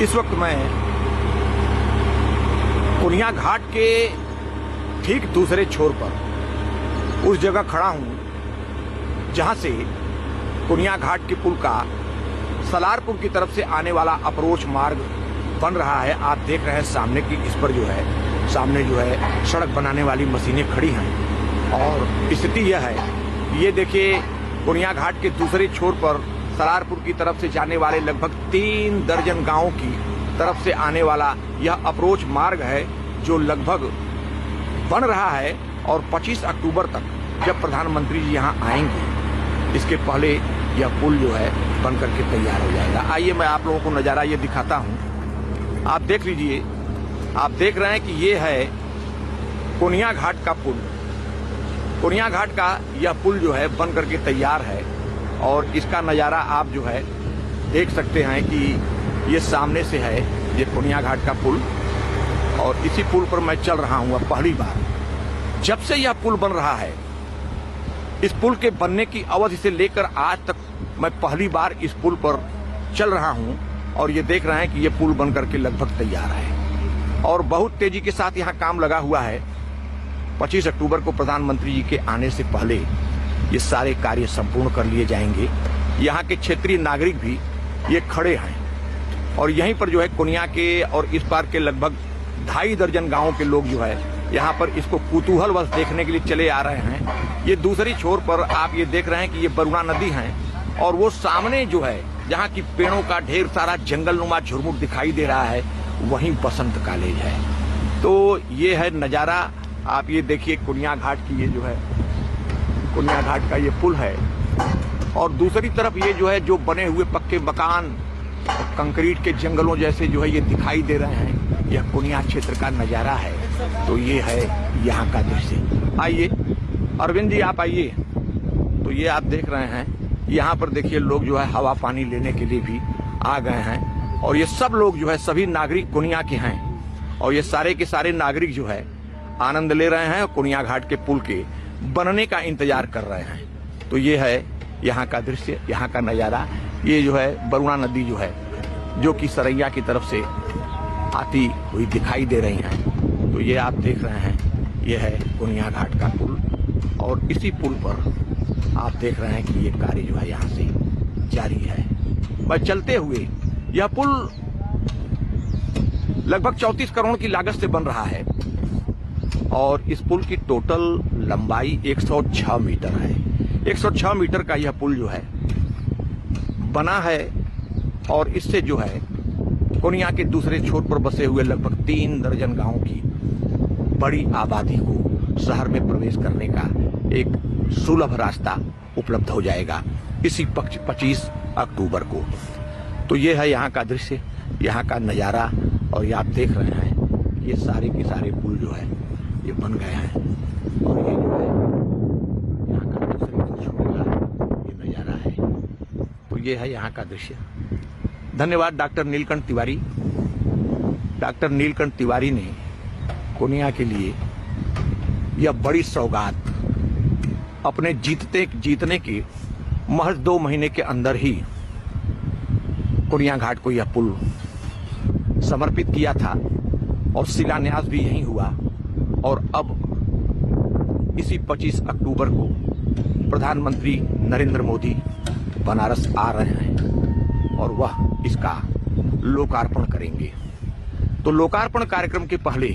इस वक्त मैं कुनिया घाट के ठीक दूसरे छोर पर उस जगह खड़ा हूं जहां से कुनिया घाट के पुल का सलारपुर की तरफ से आने वाला अप्रोच मार्ग बन रहा है। आप देख रहे हैं सामने की इस पर सामने सड़क बनाने वाली मशीनें खड़ी हैं और स्थिति यह है, ये देखिए कुनिया घाट के दूसरे छोर पर सलारपुर की तरफ से जाने वाले लगभग 3 दर्जन गांवों की तरफ से आने वाला यह अप्रोच मार्ग है जो लगभग बन रहा है और 25 अक्टूबर तक जब प्रधानमंत्री जी यहाँ आएंगे इसके पहले यह पुल बन करके तैयार हो जाएगा। आइए मैं आप लोगों को नज़ारा ये दिखाता हूँ, आप देख लीजिए। आप देख रहे हैं कि ये है कुनिया घाट का पुल। कुनिया घाट का यह पुल बन करके तैयार है और इसका नज़ारा आप देख सकते हैं कि ये सामने से है ये कुनिया घाट का पुल और इसी पुल पर मैं चल रहा हूँ अब पहली बार। जब से यह पुल बन रहा है, इस पुल के बनने की अवधि से लेकर आज तक मैं पहली बार इस पुल पर चल रहा हूँ और ये देख रहे हैं कि ये पुल बन करके लगभग तैयार है और बहुत तेजी के साथ यहाँ काम लगा हुआ है। 25 अक्टूबर को प्रधानमंत्री जी के आने से पहले ये सारे कार्य संपूर्ण कर लिए जाएंगे। यहाँ के क्षेत्रीय नागरिक भी ये खड़े हैं और यहीं पर कुनिया के और इस पार के लगभग 2.5 दर्जन गांवों के लोग यहाँ पर इसको कुतूहलवश देखने के लिए चले आ रहे हैं। ये दूसरी छोर पर आप ये देख रहे हैं कि ये बरुणा नदी है और वो सामने जहाँ की पेड़ों का ढेर सारा जंगलनुमा झुरमुट दिखाई दे रहा है वहीं बसंत कॉलेज है। तो ये है नज़ारा, आप ये देखिए कुनिया घाट की ये कुनिया घाट का ये पुल है और दूसरी तरफ ये जो बने हुए पक्के मकान कंक्रीट के जंगलों जैसे ये दिखाई दे रहे हैं, यह कुनिया क्षेत्र का नज़ारा है। तो ये है यहाँ का दृश्य। आइए अरविंद जी आप आइए। तो ये आप देख रहे हैं यहाँ पर देखिए लोग हवा पानी लेने के लिए भी आ गए हैं और ये सब लोग सभी नागरिक कुनिया के हैं और ये सारे के सारे नागरिक आनंद ले रहे हैं और कुनिया घाट के पुल के बनने का इंतजार कर रहे हैं। तो ये है यहाँ का दृश्य, यहाँ का नज़ारा। ये बरुणा नदी जो कि सरैया की तरफ से आती हुई दिखाई दे रही हैं। तो ये आप देख रहे हैं ये है कुनिया घाट का पुल और इसी पुल पर आप देख रहे हैं कि ये कार्य यहाँ से जारी है। बस चलते हुए यह पुल लगभग 34 करोड़ की लागत से बन रहा है और इस पुल की टोटल लंबाई 106 मीटर है। 106 मीटर का यह पुल बना है और इससे कुनिया के दूसरे छोर पर बसे हुए लगभग 3 दर्जन गांवों की बड़ी आबादी को शहर में प्रवेश करने का एक सुलभ रास्ता उपलब्ध हो जाएगा इसी 25 अक्टूबर को। तो ये है यहाँ का दृश्य, यहाँ का नज़ारा और ये आप देख रहे हैं ये सारे के सारे पुल ये बन गए हैं और ये यहाँ का दूसरे छोर का ये नज़ारा है। तो ये है यहाँ का दृश्य। धन्यवाद डॉक्टर नीलकंठ तिवारी। डॉक्टर नीलकंठ तिवारी ने कुनिया के लिए यह बड़ी सौगात अपने जीतने के महज 2 महीने के अंदर ही कुनिया घाट को यह पुल समर्पित किया था और शिलान्यास भी यहीं हुआ और अब इसी 25 अक्टूबर को प्रधानमंत्री नरेंद्र मोदी बनारस आ रहे हैं और वह इसका लोकार्पण करेंगे। तो लोकार्पण कार्यक्रम के पहले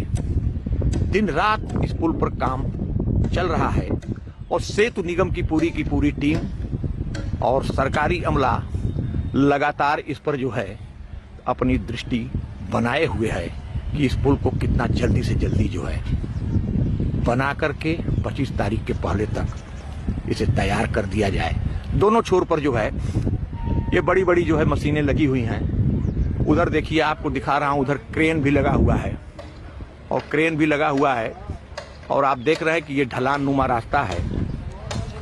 दिन रात इस पुल पर काम चल रहा है और सेतु निगम की पूरी टीम और सरकारी अमला लगातार इस पर अपनी दृष्टि बनाए हुए है कि इस पुल को कितना जल्दी से जल्दी बना करके 25 तारीख के पहले तक इसे तैयार कर दिया जाए। दोनों छोर पर ये बड़ी मशीनें लगी हुई हैं। उधर देखिए आपको दिखा रहा हूं, उधर क्रेन भी लगा हुआ है और आप देख रहे हैं कि ये ढलान नुमा रास्ता है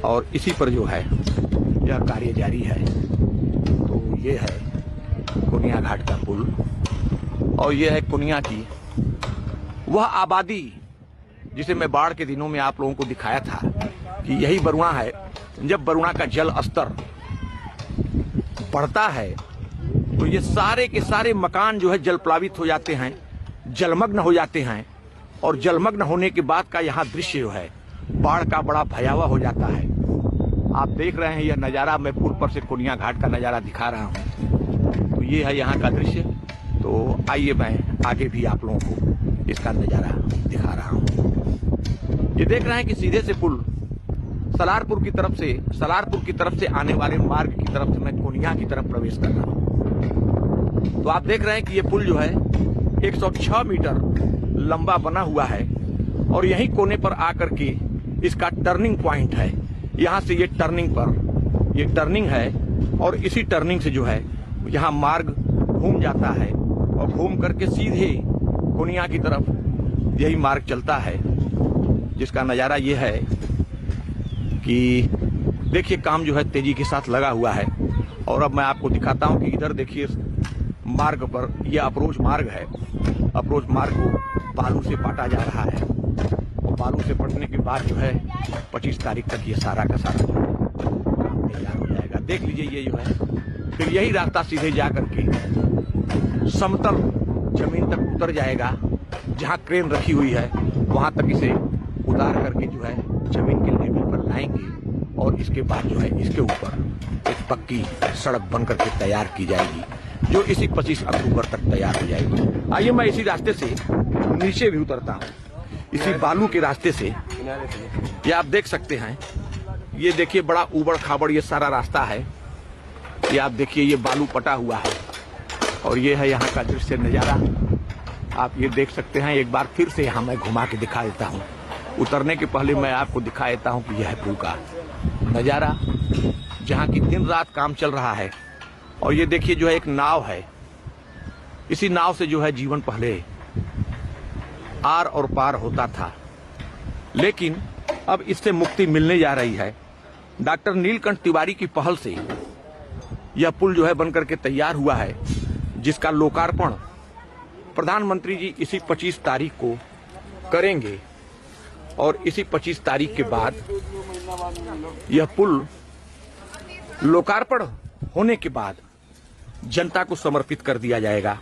और इसी पर यह कार्य जारी है। तो ये है कुनिया घाट का पुल और ये है कुनिया की वह आबादी जिसे मैं बाढ़ के दिनों में आप लोगों को दिखाया था कि यही बरुणा है। जब बरुणा का जल स्तर बढ़ता है तो ये सारे के सारे मकान जो है जलप्लावित हो जाते हैं, जलमग्न हो जाते हैं। और जलमग्न होने के बाद का यहाँ दृश्य जो है बाढ़ का बड़ा भयावह हो जाता है। आप देख रहे हैं यह नज़ारा, मैं पुल पर से कोनिया घाट का नज़ारा दिखा रहा हूँ। तो ये है यहाँ का दृश्य। तो आइए मैं आगे भी आप लोगों को इसका नज़ारा दिखा रहा हूँ। ये देख रहे हैं कि सीधे से पुल सलारपुर की तरफ से आने वाले मार्ग की तरफ से मैं कोनिया की तरफ प्रवेश कर रहा हूँ। तो आप देख रहे हैं कि ये पुल जो है 106 मीटर लंबा बना हुआ है और यहीं कोने पर आकर के इसका टर्निंग पॉइंट है। यहाँ से ये टर्निंग है और इसी टर्निंग से जो है यहाँ मार्ग घूम जाता है और घूम करके सीधे कोनिया की तरफ यही मार्ग चलता है, जिसका नज़ारा ये है कि देखिए काम जो है तेजी के साथ लगा हुआ है। और अब मैं आपको दिखाता हूँ कि इधर देखिए मार्ग पर यह अप्रोच मार्ग है। अप्रोच मार्ग को बालू से पाटा जा रहा है और बालू से पटने के बाद जो है 25 तारीख तक ये सारा का सारा काम तैयार हो जाएगा। देख लीजिए ये जो है, फिर यही रास्ता सीधे जा करके समतल जमीन तक उतर जाएगा। जहाँ क्रेन रखी हुई है वहाँ तक इसे उतार करके जो है जमीन के लेवल पर लाएंगे और इसके बाद जो है इसके ऊपर एक पक्की सड़क बन करके तैयार की जाएगी, जो इसी 25 अक्टूबर तक तैयार हो जाएगी। आइए मैं इसी रास्ते से नीचे भी उतरता हूँ, इसी बालू के रास्ते से। ये आप देख सकते हैं, ये देखिए बड़ा उबड़ खाबड़ ये सारा रास्ता है। ये आप देखिए ये बालू पटा हुआ है और ये है यहाँ का दृश्य नज़ारा। आप ये देख सकते हैं। एक बार फिर से यहाँ मैं घुमा के दिखा देता हूँ। उतरने के पहले मैं आपको दिखा देता हूँ कि यह है पुल का नज़ारा, जहाँ की दिन रात काम चल रहा है। और ये देखिए जो है एक नाव है, इसी नाव से जो है जीवन पहले आर और पार होता था, लेकिन अब इससे मुक्ति मिलने जा रही है। डॉक्टर नीलकंठ तिवारी की पहल से यह पुल जो है बनकर के तैयार हुआ है, जिसका लोकार्पण प्रधानमंत्री जी इसी 25 तारीख को करेंगे। और इसी 25 तारीख के बाद यह पुल लोकार्पण होने के बाद जनता को समर्पित कर दिया जाएगा।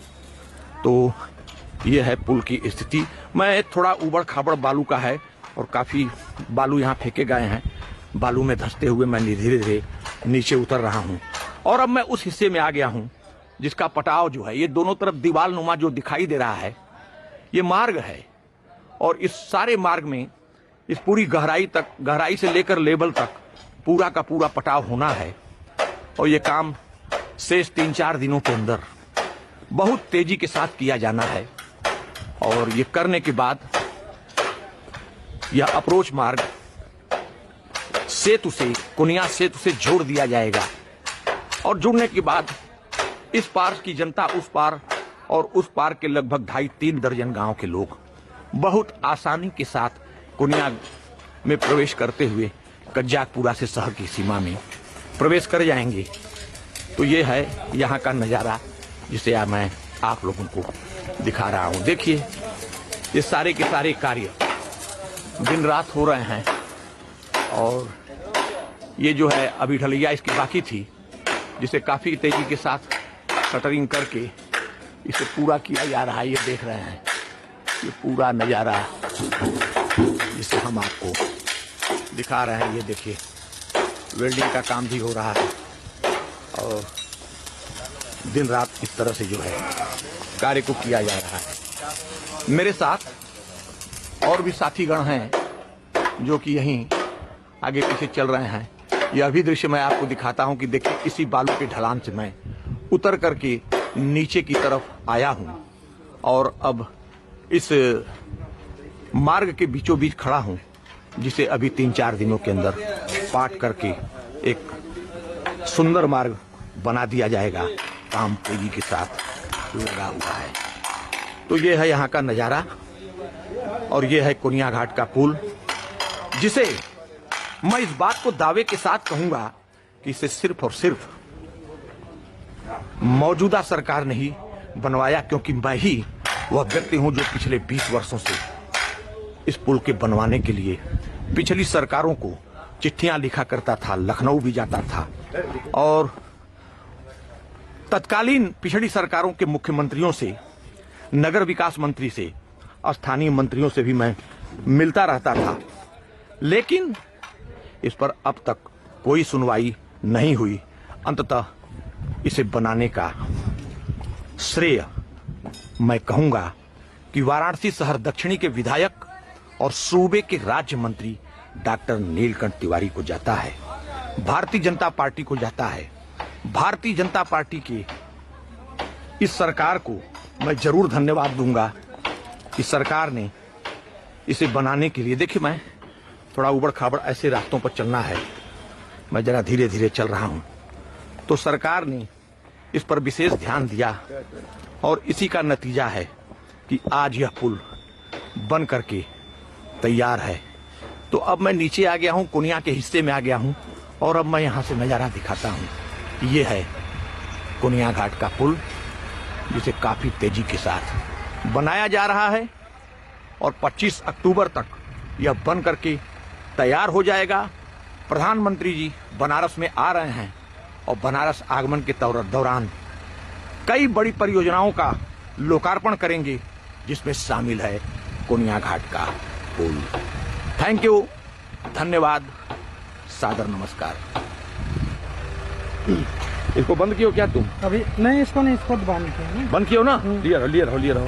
तो यह है पुल की स्थिति। मैं थोड़ा उबड़ खाबड़ बालू का है और काफ़ी बालू यहाँ फेंके गए हैं। बालू में धंसते हुए मैं धीरे धीरे नीचे उतर रहा हूँ और अब मैं उस हिस्से में आ गया हूँ जिसका पटाव जो है, ये दोनों तरफ दीवार नुमा जो दिखाई दे रहा है, ये मार्ग है। और इस सारे मार्ग में इस पूरी गहराई से लेकर लेवल तक पूरा का पूरा पटाव होना है। और ये काम शेष 3-4 दिनों के अंदर बहुत तेजी के साथ किया जाना है। और ये करने के बाद यह अप्रोच मार्ग सेतु से, कोनिया सेतु से जोड़ दिया जाएगा। और जुड़ने के बाद इस पार की जनता उस पार और उस पार के लगभग 2.5-3 दर्जन गांव के लोग बहुत आसानी के साथ कोनिया में प्रवेश करते हुए कज्जाकपुरा से शहर की सीमा में प्रवेश कर जाएंगे। तो ये है यहाँ का नज़ारा, जिसे मैं आप लोगों को दिखा रहा हूँ। देखिए ये सारे के सारे कार्य दिन रात हो रहे हैं। और ये जो है अभी ढलैया इसकी बाकी थी, जिसे काफ़ी तेजी के साथ शटरिंग करके इसे पूरा किया जा रहा है। ये देख रहे हैं ये पूरा नज़ारा जिसे हम आपको दिखा रहे हैं। ये देखिए वेल्डिंग का काम भी हो रहा है और दिन रात इस तरह से जो है कार्य को किया जा रहा है। मेरे साथ और भी साथीगण हैं जो कि यहीं आगे पीछे चल रहे हैं। यह भी दृश्य मैं आपको दिखाता हूं कि देखिए इसी बालू के ढलान से मैं उतर करके नीचे की तरफ आया हूं और अब इस मार्ग के बीचों बीच खड़ा हूं, जिसे अभी 3-4 दिनों के अंदर पाट करके एक सुंदर मार्ग बना दिया जाएगा। काम तेजी के साथ लगा हुआ है। तो ये है यहाँ का नज़ारा और ये है कोनिया घाट का पुल, जिसे मैं इस बात को दावे के साथ कहूंगा कि इसे सिर्फ और सिर्फ मौजूदा सरकार ने ही बनवाया, क्योंकि मैं ही वह व्यक्ति हूं जो पिछले 20 वर्षों से इस पुल के बनवाने के लिए पिछली सरकारों को चिट्ठियां लिखा करता था, लखनऊ भी जाता था और तत्कालीन पिछड़ी सरकारों के मुख्यमंत्रियों से, नगर विकास मंत्री से, स्थानीय मंत्रियों से भी मैं मिलता रहता था, लेकिन इस पर अब तक कोई सुनवाई नहीं हुई। अंततः इसे बनाने का श्रेय मैं कहूंगा कि वाराणसी शहर दक्षिणी के विधायक और सूबे के राज्य मंत्री डॉक्टर नीलकंठ तिवारी को जाता है, भारतीय जनता पार्टी को जाता है। भारतीय जनता पार्टी की इस सरकार को मैं जरूर धन्यवाद दूंगा कि सरकार ने इसे बनाने के लिए, देखिए मैं थोड़ा उबड़ खाबड़ ऐसे रास्तों पर चलना है, मैं जरा धीरे धीरे चल रहा हूं, तो सरकार ने इस पर विशेष ध्यान दिया और इसी का नतीजा है कि आज यह पुल बन करके तैयार है। तो अब मैं नीचे आ गया हूं, कुनिया के हिस्से में आ गया हूं और अब मैं यहां से नजारा दिखाता हूं। ये है कुनिया घाट का पुल, जिसे काफी तेजी के साथ बनाया जा रहा है और 25 अक्टूबर तक यह बन करके तैयार हो जाएगा। प्रधानमंत्री जी बनारस में आ रहे हैं और बनारस आगमन के दौरान कई बड़ी परियोजनाओं का लोकार्पण करेंगे, जिसमें शामिल है कुनिया घाट का पुल। थैंक यू, धन्यवाद, सादर नमस्कार। इसको बंद कियो क्या तुम? अभी नहीं, इसको नहीं, इसको बंद किया। बंद कियो ना? लिए रहो।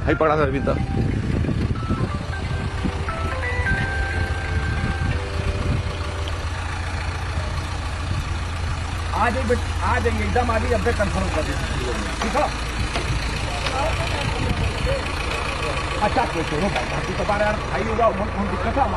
हाई पड़ा था अभी तक। आ जाइए एकदम आ जाइए, अब तक कंफर्म कर दीजिए, ठीक है? अच्छा कोई छोड़ो, बाकी तो बारे यार भाई होगा, दिक्कत है।